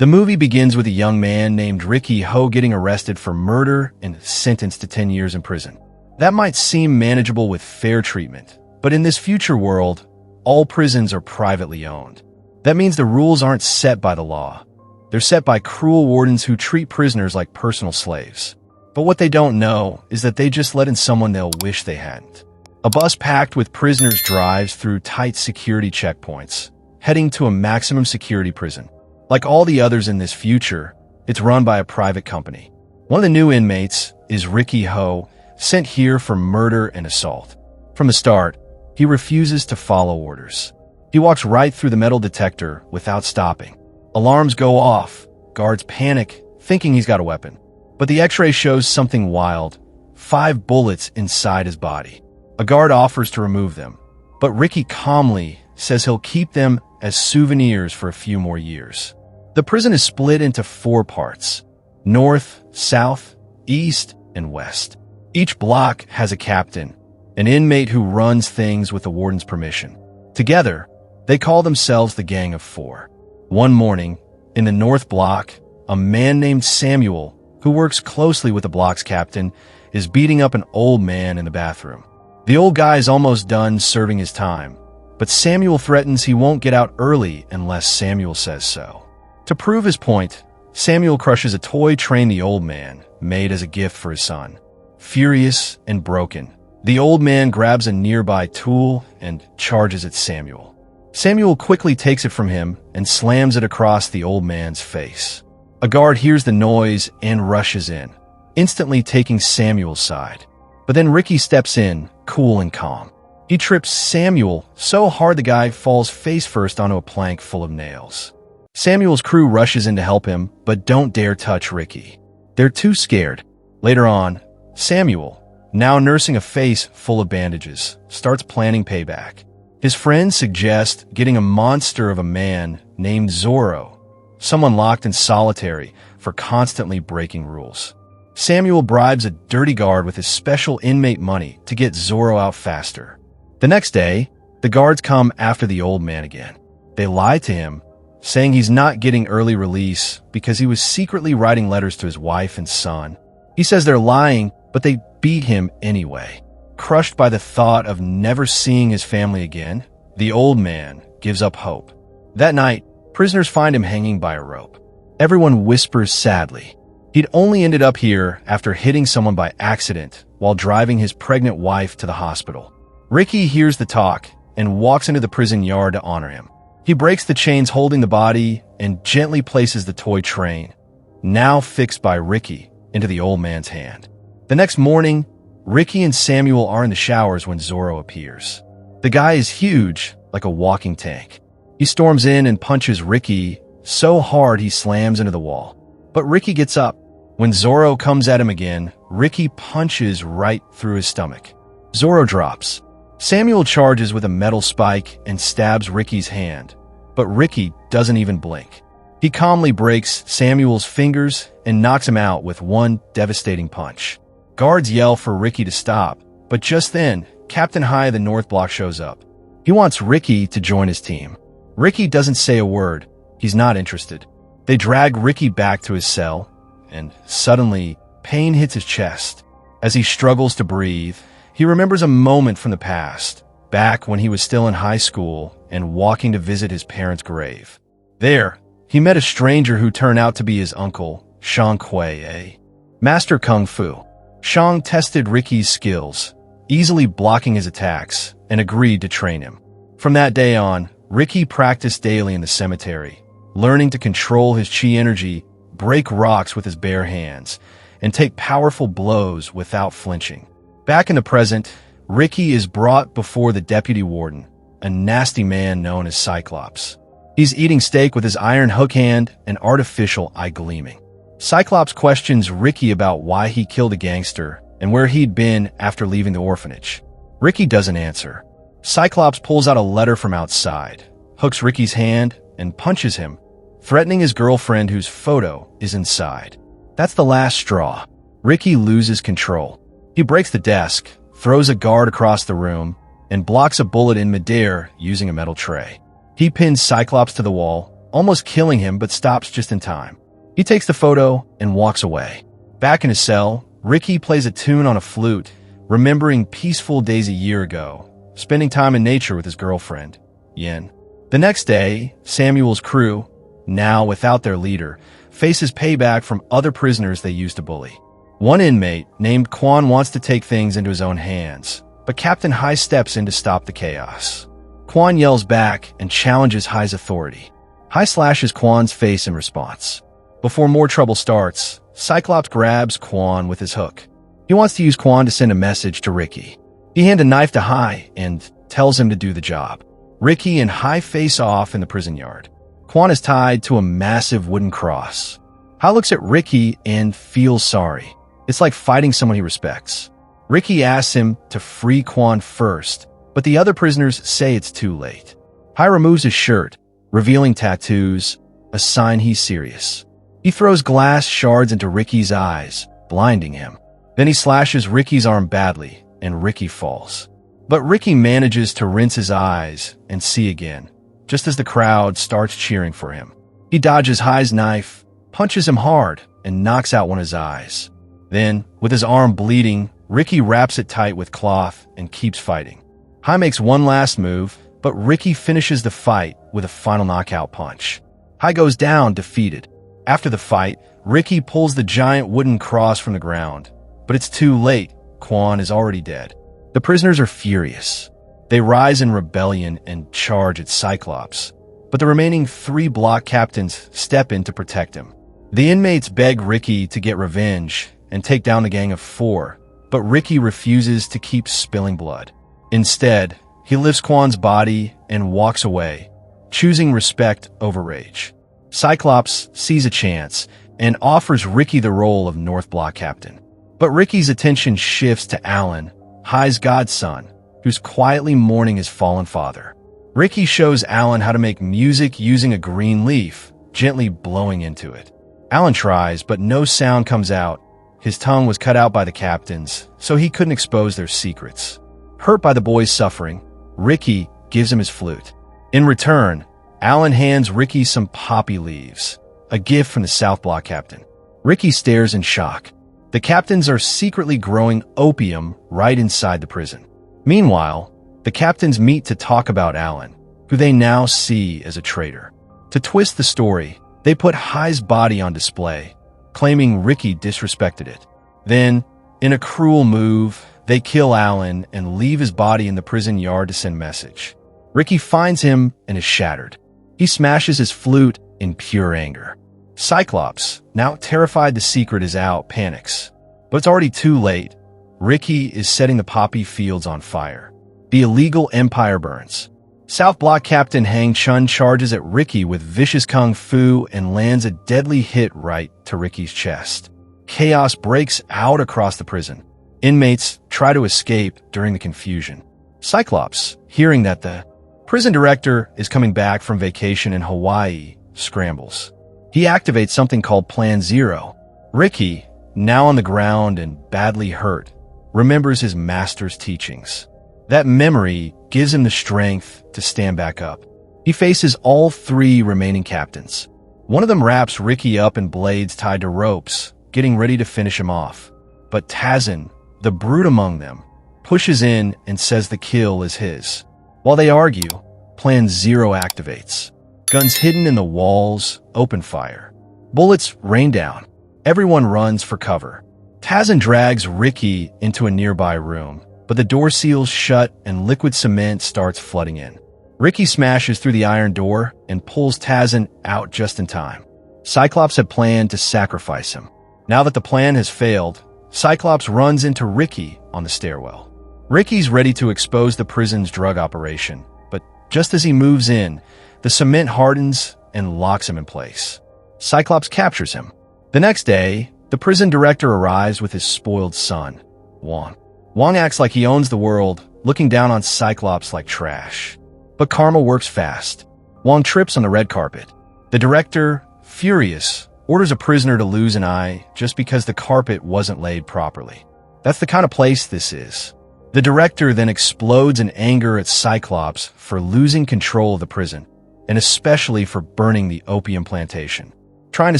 The movie begins with a young man named Ricky Ho getting arrested for murder and sentenced to 10 years in prison. That might seem manageable with fair treatment, but in this future world, all prisons are privately owned. That means the rules aren't set by the law. They're set by cruel wardens who treat prisoners like personal slaves. But what they don't know is that they just let in someone they'll wish they hadn't. A bus packed with prisoners drives through tight security checkpoints, heading to a maximum security prison. Like all the others in this future, it's run by a private company. One of the new inmates is Ricky Ho, sent here for murder and assault. From the start, he refuses to follow orders. He walks right through the metal detector without stopping. Alarms go off. Guards panic, thinking he's got a weapon. But the x-ray shows something wild. 5 bullets inside his body. A guard offers to remove them, but Ricky calmly says he'll keep them as souvenirs for a few more years. The prison is split into 4 parts: north, south, east, and west. Each block has a captain, an inmate who runs things with the warden's permission. Together, they call themselves the Gang of 4. One morning, in the north block, a man named Samuel, who works closely with the block's captain, is beating up an old man in the bathroom. The old guy is almost done serving his time, but Samuel threatens he won't get out early unless Samuel says so. To prove his point, Samuel crushes a toy train the old man made as a gift for his son. Furious and broken, the old man grabs a nearby tool and charges at Samuel. Samuel quickly takes it from him and slams it across the old man's face. A guard hears the noise and rushes in, instantly taking Samuel's side. But then Ricky steps in, cool and calm. He trips Samuel so hard the guy falls face first onto a plank full of nails. Samuel's crew rushes in to help him, but don't dare touch Ricky. They're too scared. Later on, Samuel, now nursing a face full of bandages, starts planning payback. His friends suggest getting a monster of a man named Zorro, someone locked in solitary for constantly breaking rules. Samuel bribes a dirty guard with his special inmate money to get Zorro out faster. The next day, the guards come after the old man again. They lie to him, saying he's not getting early release because he was secretly writing letters to his wife and son. He says they're lying, but they beat him anyway. Crushed by the thought of never seeing his family again, the old man gives up hope. That night, prisoners find him hanging by a rope. Everyone whispers sadly. He'd only ended up here after hitting someone by accident while driving his pregnant wife to the hospital. Ricky hears the talk and walks into the prison yard to honor him. He breaks the chains holding the body and gently places the toy train, now fixed by Ricky, into the old man's hand. The next morning, Ricky and Samuel are in the showers when Zorro appears. The guy is huge, like a walking tank. He storms in and punches Ricky so hard he slams into the wall. But Ricky gets up. When Zorro comes at him again, Ricky punches right through his stomach. Zorro drops. Samuel charges with a metal spike and stabs Ricky's hand, but Ricky doesn't even blink. He calmly breaks Samuel's fingers and knocks him out with one devastating punch. Guards yell for Ricky to stop, but just then, Captain High of the North Block shows up. He wants Ricky to join his team. Ricky doesn't say a word. He's not interested. They drag Ricky back to his cell, and suddenly, pain hits his chest. As he struggles to breathe, he remembers a moment from the past, back when he was still in high school and walking to visit his parents' grave. There, he met a stranger who turned out to be his uncle, Shang Kui, a master kung fu. Shang tested Ricky's skills, easily blocking his attacks, and agreed to train him. From that day on, Ricky practiced daily in the cemetery, learning to control his chi energy, break rocks with his bare hands, and take powerful blows without flinching. Back in the present, Ricky is brought before the deputy warden, a nasty man known as Cyclops. He's eating steak with his iron hook hand and artificial eye gleaming. Cyclops questions Ricky about why he killed a gangster and where he'd been after leaving the orphanage. Ricky doesn't answer. Cyclops pulls out a letter from outside, hooks Ricky's hand, and punches him, threatening his girlfriend whose photo is inside. That's the last straw. Ricky loses control. He breaks the desk, throws a guard across the room, and blocks a bullet in midair using a metal tray. He pins Cyclops to the wall, almost killing him but stops just in time. He takes the photo and walks away. Back in his cell, Ricky plays a tune on a flute, remembering peaceful days a year ago, spending time in nature with his girlfriend, Yin. The next day, Samuel's crew, now without their leader, faces payback from other prisoners they used to bully. One inmate, named Quan, wants to take things into his own hands, but Captain Hai steps in to stop the chaos. Quan yells back and challenges Hai's authority. Hai slashes Quan's face in response. Before more trouble starts, Cyclops grabs Quan with his hook. He wants to use Quan to send a message to Ricky. He hands a knife to Hai and tells him to do the job. Ricky and Hai face off in the prison yard. Quan is tied to a massive wooden cross. Hai looks at Ricky and feels sorry. It's like fighting someone he respects. Ricky asks him to free Quan first, but the other prisoners say it's too late. Hai removes his shirt, revealing tattoos, a sign he's serious. He throws glass shards into Ricky's eyes, blinding him. Then he slashes Ricky's arm badly, and Ricky falls. But Ricky manages to rinse his eyes and see again, just as the crowd starts cheering for him. He dodges Hai's knife, punches him hard, and knocks out one of his eyes. Then, with his arm bleeding, Ricky wraps it tight with cloth and keeps fighting. Hai makes one last move, but Ricky finishes the fight with a final knockout punch. Hai goes down defeated. After the fight, Ricky pulls the giant wooden cross from the ground, but it's too late. Quan is already dead. The prisoners are furious. They rise in rebellion and charge at Cyclops, but the remaining 3 block captains step in to protect him. The inmates beg Ricky to get revenge and take down the gang of 4, but Ricky refuses to keep spilling blood. Instead, he lifts Quan's body and walks away, choosing respect over rage. Cyclops sees a chance and offers Ricky the role of North Block captain. But Ricky's attention shifts to Alan, Hai's godson, who's quietly mourning his fallen father. Ricky shows Alan how to make music using a green leaf, gently blowing into it. Alan tries, but no sound comes out. His tongue was cut out by the captains, so he couldn't expose their secrets. Hurt by the boy's suffering, Ricky gives him his flute. In return, Alan hands Ricky some poppy leaves, a gift from the South Block captain. Ricky stares in shock. The captains are secretly growing opium right inside the prison. Meanwhile, the captains meet to talk about Alan, who they now see as a traitor. To twist the story, they put Hai's body on display, claiming Ricky disrespected it. Then, in a cruel move, they kill Alan and leave his body in the prison yard to send a message. Ricky finds him and is shattered. He smashes his flute in pure anger. Cyclops, now terrified the secret is out, panics. But it's already too late. Ricky is setting the poppy fields on fire. The illegal empire burns. South Block Captain Hang Chun charges at Ricky with vicious kung fu and lands a deadly hit right to Ricky's chest. Chaos breaks out across the prison. Inmates try to escape during the confusion. Cyclops, hearing that the prison director is coming back from vacation in Hawaii, scrambles. He activates something called Plan Zero. Ricky, now on the ground and badly hurt, remembers his master's teachings. That memory gives him the strength to stand back up. He faces all 3 remaining captains. One of them wraps Ricky up in blades tied to ropes, getting ready to finish him off. But Tazin, the brute among them, pushes in and says the kill is his. While they argue, Plan Zero activates. Guns hidden in the walls open fire. Bullets rain down. Everyone runs for cover. Tazin drags Ricky into a nearby room, but the door seals shut and liquid cement starts flooding in. Ricky smashes through the iron door and pulls Tazin out just in time. Cyclops had planned to sacrifice him. Now that the plan has failed, Cyclops runs into Ricky on the stairwell. Ricky's ready to expose the prison's drug operation, but just as he moves in, the cement hardens and locks him in place. Cyclops captures him. The next day, the prison director arrives with his spoiled son, Wong. Wong acts like he owns the world, looking down on Cyclops like trash. But karma works fast. Wong trips on the red carpet. The director, furious, orders a prisoner to lose an eye just because the carpet wasn't laid properly. That's the kind of place this is. The director then explodes in anger at Cyclops for losing control of the prison. and especially for burning the opium plantation. Trying to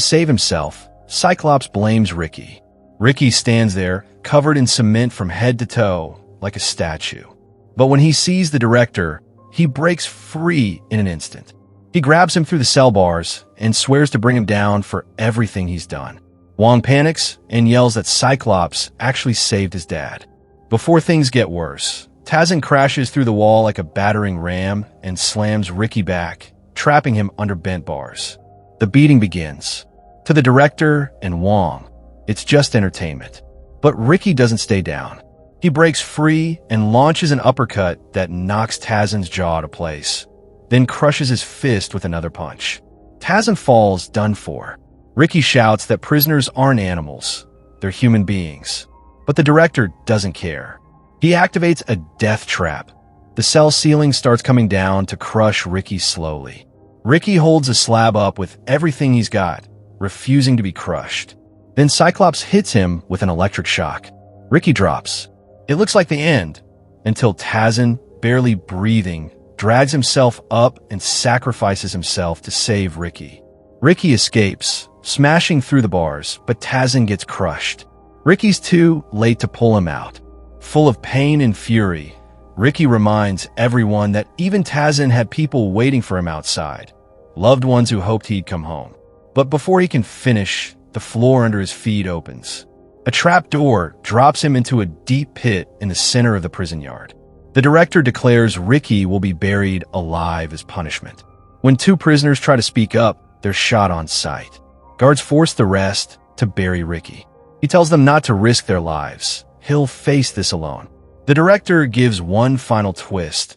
save himself, Cyclops blames Ricky. Ricky stands there, covered in cement from head to toe, like a statue. But when he sees the director, he breaks free in an instant. He grabs him through the cell bars and swears to bring him down for everything he's done. Wong panics and yells that Cyclops actually saved his dad. Before things get worse, Tazan crashes through the wall like a battering ram and slams Ricky back, trapping him under bent bars. The beating begins. To the director and Wong, it's just entertainment. But Ricky doesn't stay down. He breaks free and launches an uppercut that knocks Tazan's jaw to place, then crushes his fist with another punch. Tazan falls done for. Ricky shouts that prisoners aren't animals, they're human beings. But the director doesn't care. He activates a death trap. The cell ceiling starts coming down to crush Ricky slowly. Ricky holds a slab up with everything he's got, refusing to be crushed. Then Cyclops hits him with an electric shock. Ricky drops. It looks like the end, until Tazan, barely breathing, drags himself up and sacrifices himself to save Ricky. Ricky escapes, smashing through the bars, but Tazan gets crushed. Ricky's too late to pull him out. Full of pain and fury, Ricky reminds everyone that even Tazan had people waiting for him outside, loved ones who hoped he'd come home. But before he can finish, the floor under his feet opens. A trap door drops him into a deep pit in the center of the prison yard. The director declares Ricky will be buried alive as punishment. When two prisoners try to speak up, they're shot on sight. Guards force the rest to bury Ricky. He tells them not to risk their lives. He'll face this alone. The director gives one final twist.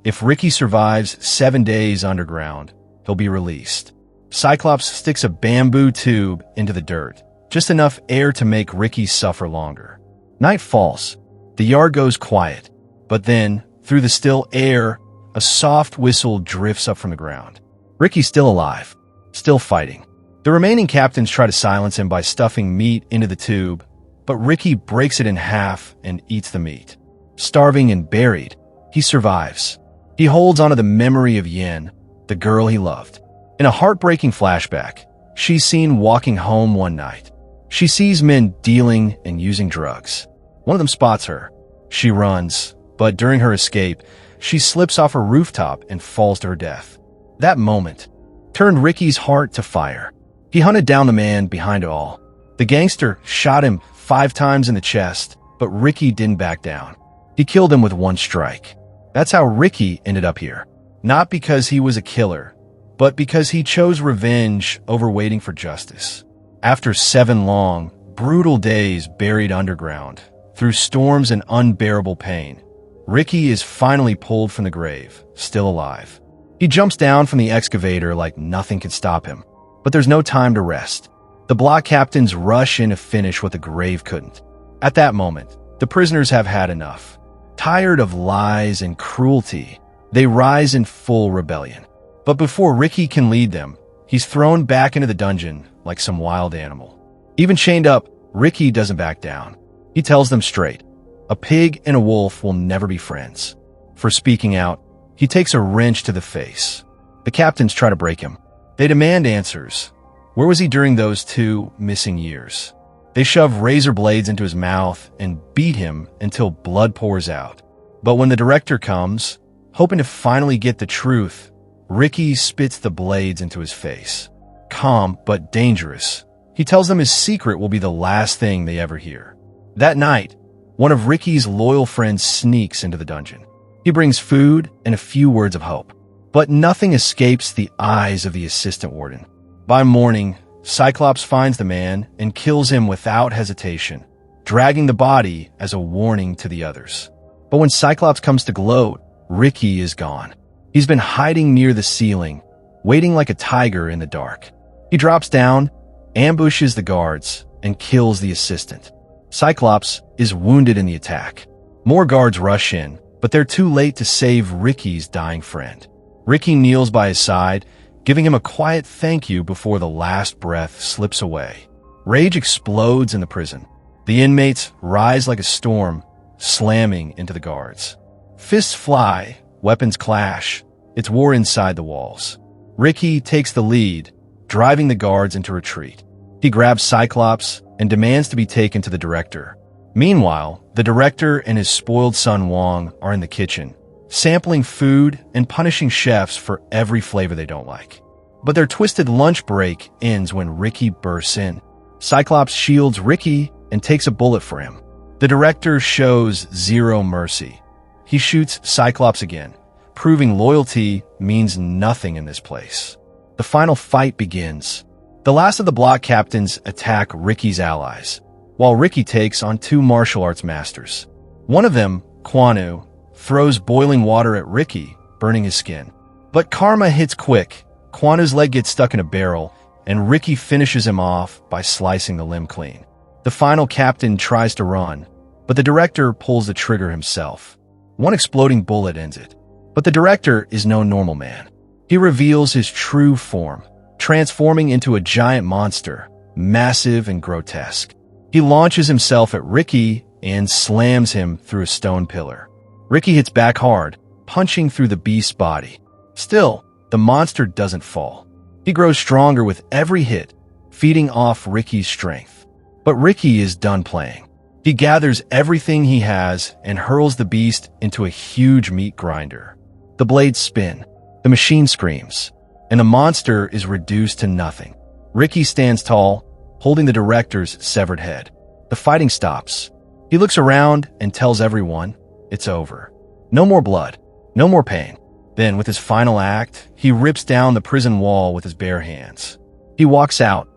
If Ricky survives 7 days underground, he'll be released. Cyclops sticks a bamboo tube into the dirt, just enough air to make Ricky suffer longer. Night falls. The yard goes quiet. But then, through the still air, a soft whistle drifts up from the ground. Ricky's still alive, still fighting. The remaining captains try to silence him by stuffing meat into the tube, but Ricky breaks it in half and eats the meat. Starving and buried, he survives. He holds onto the memory of Yin, the girl he loved. In a heartbreaking flashback, she's seen walking home one night. She sees men dealing and using drugs. One of them spots her. She runs, but during her escape, she slips off a rooftop and falls to her death. That moment turned Ricky's heart to fire. He hunted down the man behind it all. The gangster shot him 5 times in the chest, but Ricky didn't back down. He killed him with one strike. That's how Ricky ended up here. Not because he was a killer, but because he chose revenge over waiting for justice. After 7 long, brutal days buried underground, through storms and unbearable pain, Ricky is finally pulled from the grave, still alive. He jumps down from the excavator like nothing can stop him. But there's no time to rest. The block captains rush in to finish what the grave couldn't. At that moment, the prisoners have had enough. Tired of lies and cruelty, they rise in full rebellion. But before Ricky can lead them, he's thrown back into the dungeon like some wild animal. Even chained up, Ricky doesn't back down. He tells them straight, a pig and a wolf will never be friends. For speaking out, he takes a wrench to the face. The captains try to break him. They demand answers. Where was he during those 2 missing years? They shove razor blades into his mouth and beat him until blood pours out. But when the director comes, hoping to finally get the truth, Ricky spits the blades into his face. Calm but dangerous, he tells them his secret will be the last thing they ever hear. That night, one of Ricky's loyal friends sneaks into the dungeon. He brings food and a few words of hope. But nothing escapes the eyes of the assistant warden. By morning, Cyclops finds the man and kills him without hesitation, dragging the body as a warning to the others. But when Cyclops comes to gloat, Ricky is gone. He's been hiding near the ceiling, waiting like a tiger in the dark. He drops down, ambushes the guards, and kills the assistant. Cyclops is wounded in the attack. More guards rush in, but they're too late to save Ricky's dying friend. Ricky kneels by his side, giving him a quiet thank you before the last breath slips away. Rage explodes in the prison. The inmates rise like a storm, slamming into the guards. Fists fly, weapons clash. It's war inside the walls. Ricky takes the lead, driving the guards into retreat. He grabs Cyclops and demands to be taken to the director. Meanwhile, the director and his spoiled son Wong are in the kitchen, sampling food and punishing chefs for every flavor they don't like. But their twisted lunch break ends when Ricky bursts in. Cyclops shields Ricky and takes a bullet for him. The director shows zero mercy. He shoots Cyclops again, proving loyalty means nothing in this place. The final fight begins. The last of the block captains attack Ricky's allies, while Ricky takes on two martial arts masters. One of them, Kwanu, throws boiling water at Ricky, burning his skin. But karma hits quick. Kwanu's leg gets stuck in a barrel, and Ricky finishes him off by slicing the limb clean. The final captain tries to run, but the director pulls the trigger himself. One exploding bullet ends it. But the director is no normal man. He reveals his true form, transforming into a giant monster, massive and grotesque. He launches himself at Ricky and slams him through a stone pillar. Ricky hits back hard, punching through the beast's body. Still, the monster doesn't fall. He grows stronger with every hit, feeding off Ricky's strength. But Ricky is done playing. He gathers everything he has and hurls the beast into a huge meat grinder. The blades spin, the machine screams, and the monster is reduced to nothing. Ricky stands tall, holding the director's severed head. The fighting stops. He looks around and tells everyone, it's over. No more blood, no more pain. Then, with his final act, he rips down the prison wall with his bare hands. He walks out,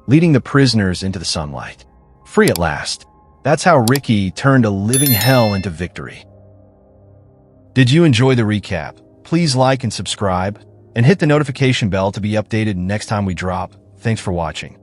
leading the prisoners into the sunlight. Free at last. That's how Ricky turned a living hell into victory. Did you enjoy the recap? Please like and subscribe, and hit the notification bell to be updated next time we drop. Thanks for watching.